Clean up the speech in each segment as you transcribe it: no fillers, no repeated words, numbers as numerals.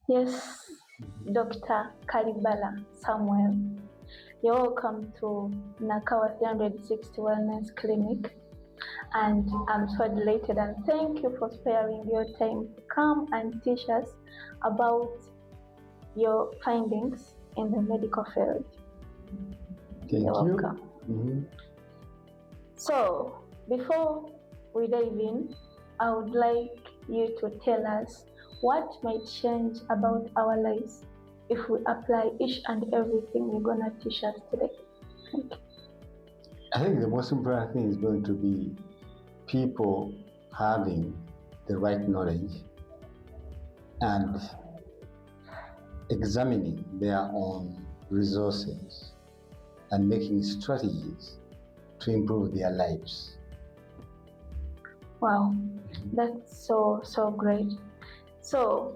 Yes, Dr. Kalibala Samuel. You're welcome to Nakawa 360 Wellness Clinic, and I'm so delighted and thank you for sparing your time to come and teach us about your findings in the medical field. Thank You're you. welcome. Mm-hmm. So, before we dive in, I would like you to tell us what might change about our lives if we apply each and everything you're going to teach us today. I think the most important thing is going to be people having the right knowledge and examining their own resources and making strategies to improve their lives. Wow, that's so great. So,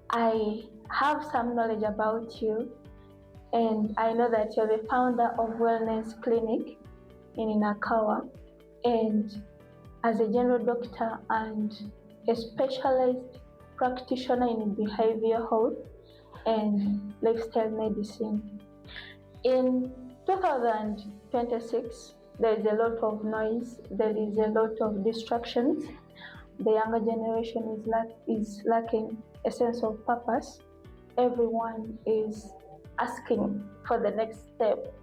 I have some knowledge about you, and I know that you're the founder of Wellness Clinic in Nakawa, and as a general doctor and a specialized practitioner in behavioral health and lifestyle medicine. In 2026, there is a lot of noise, there is a lot of distractions. The younger generation is lacking a sense of purpose. Everyone is asking for the next step.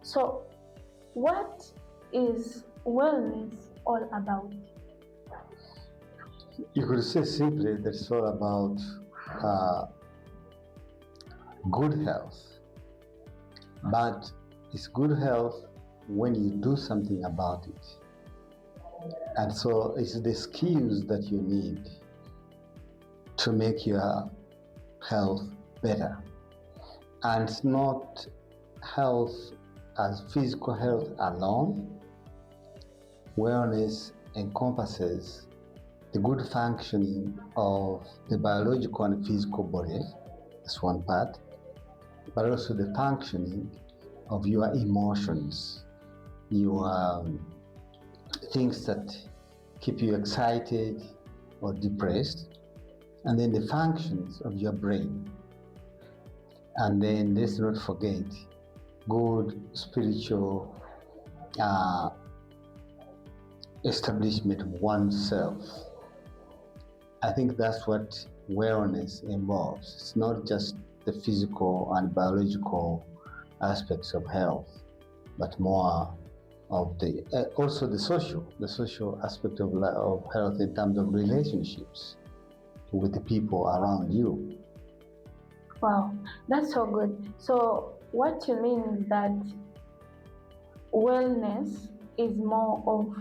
So, what is wellness all about? You could say simply that it's all about good health, but it's good health when you do something about it. And so it's the skills that you need to make your health better. And it's not health as physical health alone. Wellness encompasses the good functioning of the biological and physical body, that's one part, but also the functioning of your emotions, your things that keep you excited or depressed, and then the functions of your brain. And then let's not forget good spiritual establishment of oneself. I think that's what wellness involves. It's not just the physical and biological aspects of health, but more of the also the social aspect of health in terms of relationships with the people around you. Wow, that's so good. So, what you mean is that wellness is more of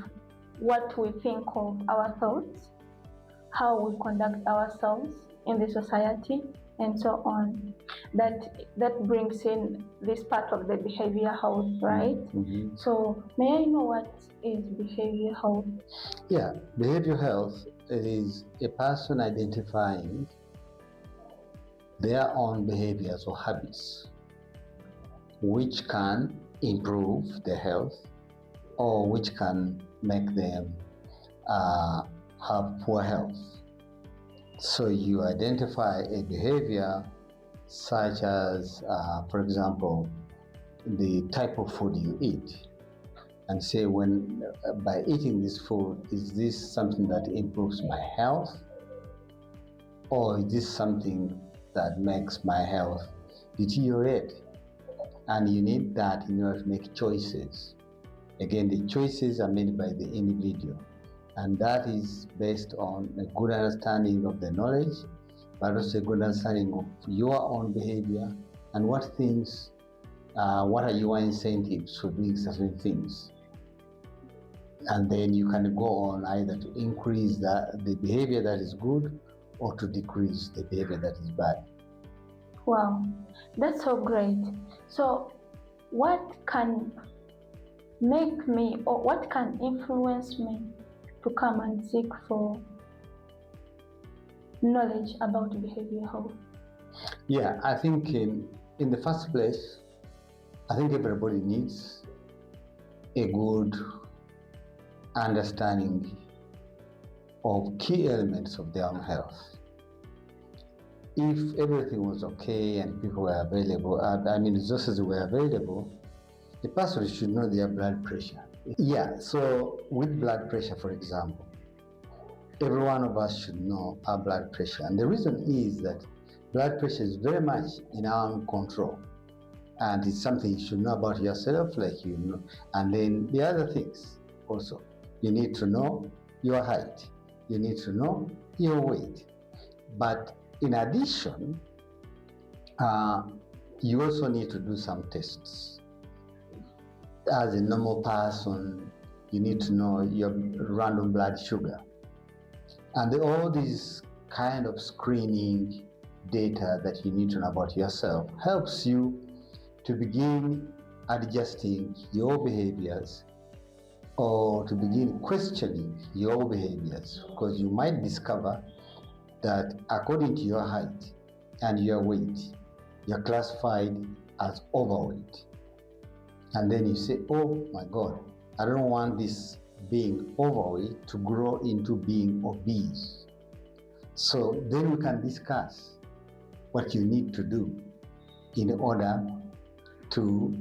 what we think of our thoughts, how we conduct ourselves in the society, and so on. That brings in this part of the behavioral health, right? Mm-hmm. So, may I know what is behavioral health? Yeah, behavioral health is a person identifying their own behaviors or habits which can improve their health or which can make them have poor health. So you identify a behavior such as, for example, the type of food you eat, and say, when by eating this food, is this something that improves my health, or is this something that makes my health deteriorate? And you need that in order to make choices. Again, the choices are made by the individual, and that is based on a good understanding of the knowledge, but also a good understanding of your own behavior and what things, what are your incentives for doing certain things. And then you can go on either to increase the behavior that is good or to decrease the behavior that is bad. Wow, that's so great. So, what can make me, or what can influence me to come and seek for knowledge about behavioral health? Yeah, I think in the first place, I think everybody needs a good understanding of key elements of their own health. if everything was okay and people were available, resources were available, the person should know their blood pressure. Yeah, so with blood pressure, for example, every one of us should know our blood pressure. And the reason is that blood pressure is very much in our own control. And it's something you should know about yourself, like you know. And then the other things also, you need to know your height, you need to know your weight. But in addition, you also need to do some tests. As a normal person, you need to know your random blood sugar. And all these kind of screening data that you need to know about yourself helps you to begin adjusting your behaviors or to begin questioning your behaviors, because you might discover that according to your height and your weight, you're classified as overweight. And then you say, oh my God, I don't want this being overweight to grow into being obese. So then we can discuss what you need to do in order to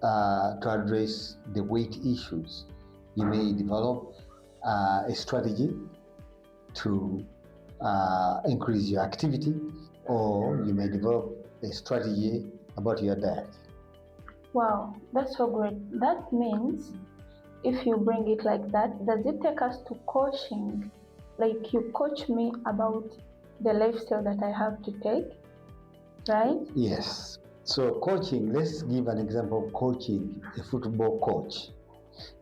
address the weight issues. You may develop a strategy to increase your activity, or you may develop a strategy about your diet. Wow, that's so great. That means if you bring it like that, does it take us to coaching? Like you coach me about the lifestyle that I have to take, right? Yes. So coaching, let's give an example of coaching a football coach.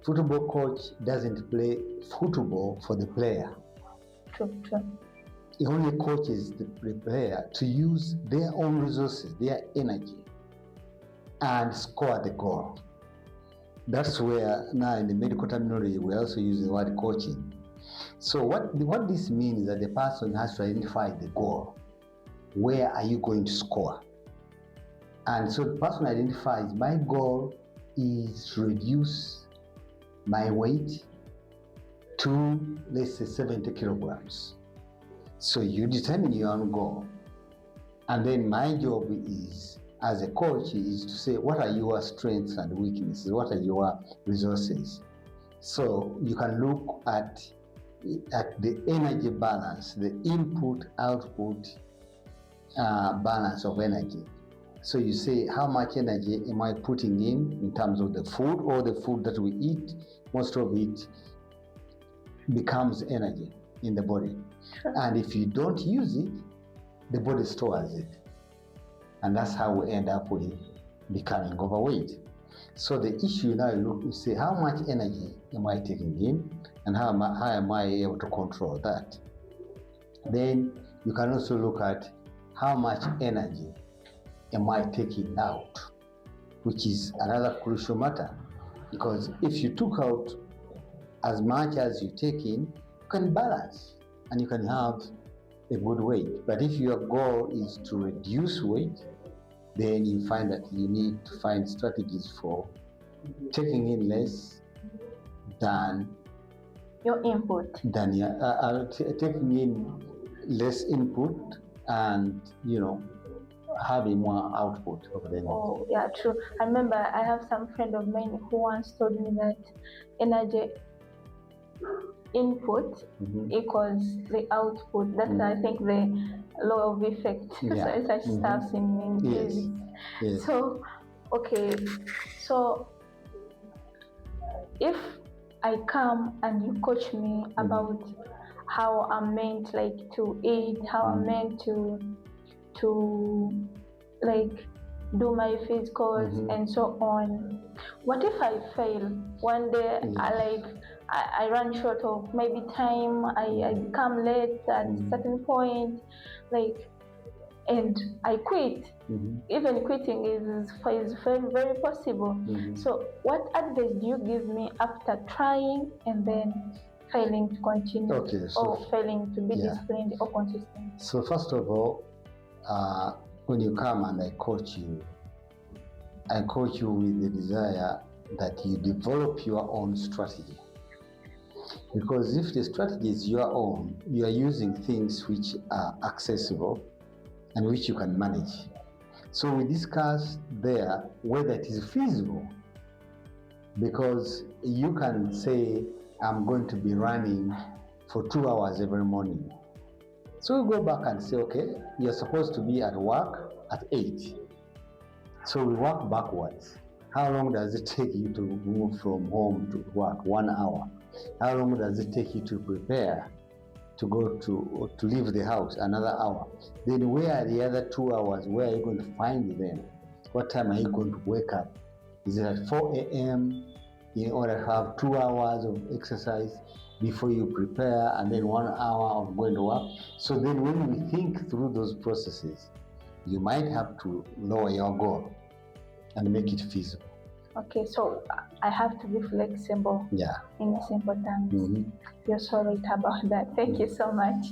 Football coach doesn't play football for the player. True. He only coaches the player to use their own resources, their energy, and score the goal. That's where now in the medical terminology we also use the word coaching. So what this means is that the person has to identify the goal. Where are you going to score? And so the person identifies, my goal is to reduce my weight to, let's say, 70 kilograms. So you determine your own goal. And then my job is, as a coach, is to say, what are your strengths and weaknesses? What are your resources? So you can look at the energy balance, the input-output balance of energy. So you say, how much energy am I putting in terms of the food, or the food that we eat? Most of it becomes energy in the body. Sure. And if you don't use it, the body stores it. And that's how we end up with becoming overweight. So the issue now, you say, how much energy am I taking in, and how am I able to control that? Then you can also look at how much energy am I taking out, which is another crucial matter. Because if you took out as much as you take in, you can balance and you can have a good weight. But if your goal is to reduce weight, then you find that you need to find strategies for taking in less than your input. Taking in less input and, having more output of the energy. Oh, yeah, true. I remember I have some friend of mine who once told me that energy input equals the output. That's I think the law of effect. Yeah. Such stuff in physics. Yes. So, okay. So, if I come and you coach me about how I'm meant to eat, how I'm meant to do my physicals and so on. What if I fail one day? I run short of maybe time. I become late at a certain point, and I quit. Even quitting is very, very possible. So what advice do you give me after trying and then failing to continue, or failing to be disciplined or consistent? So first of all, when you come and I coach you with the desire that you develop your own strategy. Because if the strategy is your own, you are using things which are accessible and which you can manage. So we discussed there whether it is feasible, because you can say, I'm going to be running for 2 hours every morning. So we go back and say, okay, you're supposed to be at work at 8. So we work backwards. How long does it take you to move from home to work? 1 hour. How long does it take you to prepare to go to leave the house? Another hour. Then where are the other 2 hours? Where are you going to find them? What time are you going to wake up? Is it at 4 a.m. in order to have 2 hours of exercise before you prepare, and then 1 hour of going to work? So then when we think through those processes, you might have to lower your goal and make it feasible. Okay, so I have to be flexible. Yeah. In simple terms. You're so right about that. Thank you so much.